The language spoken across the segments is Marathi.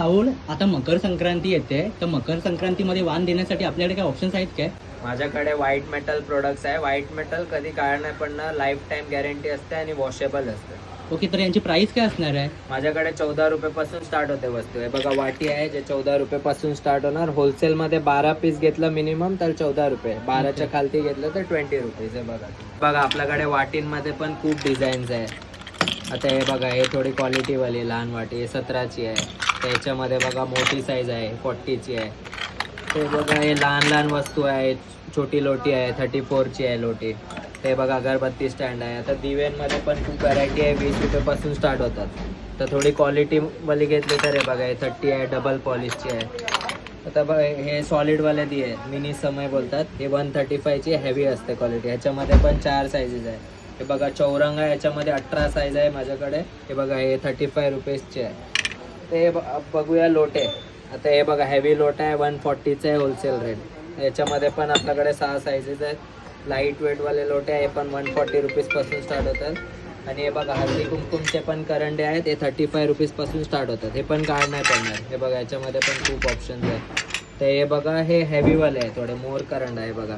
राहुल, आता मकर संक्रांती येते, तर मकर संक्रांतीमध्ये वाण देण्यासाठी आपल्याकडे काय ऑप्शन्स आहेत काय? माझ्याकडे व्हाईट मेटल प्रोडक्ट्स आहे. व्हाईट मेटल कधी काळ नाही पडणार, लाईफ टाईम गॅरंटी असते आणि वॉशेबल असते. ओके, तर यांची प्राइस काय असणार आहे? माझ्याकडे 14 रुपयापासून स्टार्ट होते वस्तू. आहे बघा, वाटी आहे जे 14 रुपयापासून स्टार्ट होणार. होलसेलमध्ये 12 पीस घेतलं मिनिमम तर 14 रुपये, 12च्या खालती घेतलं तर 20 रुपीज आहे. बघा आपल्याकडे वाटींमध्ये पण खूप डिझाईन्स आहे. आता हे बघा, हे थोडी क्वालिटीवाली लहान वाटी आहे, 17ची आहे. त्याच्यामध्ये बघा मोठी साईज आहे, 40ची आहे. ते बघा, हे लहान लहान वस्तू आहेत. छोटी लोटी आहे, 34ची आहे लोटी. ते बघा, अगरबत्ती स्टँड आहे. आता दिव्यांमध्ये पण खूप व्हरायटी आहे, 20 रुपयापासून स्टार्ट होतात. तर थोडी क्वालिटीवाली घेतली तर हे बघा, हे 30 आहे, डबल पॉलिशची आहे. आता बघा, हे सॉलिडवाले दी आहे, मिनी समय बोलतात. हे 135ची हेवी असते क्वालिटी. ह्याच्यामध्ये पण 4 साईजेस आहे. हे बघा, चौरंग आहे, याच्यामध्ये 18 साईज आहे माझ्याकडे. हे बघा, हे 35 रुपीजचे आहे. ते बघूया लोटे. आता हे बघा, हेवी लोटा आहे, 140चं आहे होलसेल रेट. याच्यामध्ये पण आपल्याकडे 6 साईजेस आहेत. लाईट वेटवाले लोटे आहे, हे पण 140 रुपीजपासून स्टार्ट होतात. आणि हे बघा, हळदी कुंकुमचे पण करंडे आहेत, हे 35 रुपीजपासून स्टार्ट होतात. हे पण काढ नाही पडणार. हे बघा, याच्यामध्ये पण खूप ऑप्शन्स आहेत. तर हे बघा, हे हेवीवाले आहे, थोडे मोर करंड आहे बघा,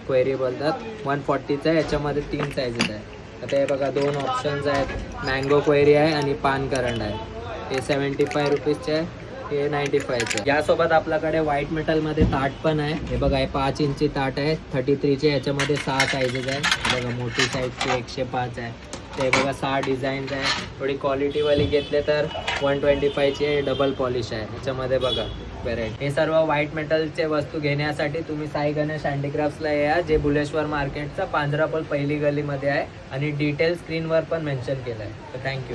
क्वेरी बोलतात. 140चं आहे, याच्यामध्ये 3 साईजेस आहे. आता हे बघा, 2 ऑप्शन्स आहेत, मँगो क्वेरी आहे आणि पान करंड आहे. हे 75 रुपीजचे आहे, हे 95चे. यासोबत आपल्याकडे व्हाईट मेटलमध्ये ताट पण आहे. हे बघा, हे 5 इंची ताट आहे, 33चे. याच्यामध्ये 6 साईजेस आहे. बघा, मोठी साईजची 105 आहे. ते बघा, 6 डिझाईन्स आहे. थोडी क्वालिटीवाली घेतले तर 125ची आहे, डबल पॉलिश आहे. याच्यामध्ये बघा व्हेरायटी. हे सर्व व्हाईट मेटलचे वस्तू घेण्यासाठी तुम्ही साई गणेश हँडीक्राफ्ट्सला या, जे बुलेश्वर मार्केटचा 15 पहिली गलीमध्ये आहे. आणि डिटेल स्क्रीनवर पण मेन्शन केलं आहे. तर थँक्यू.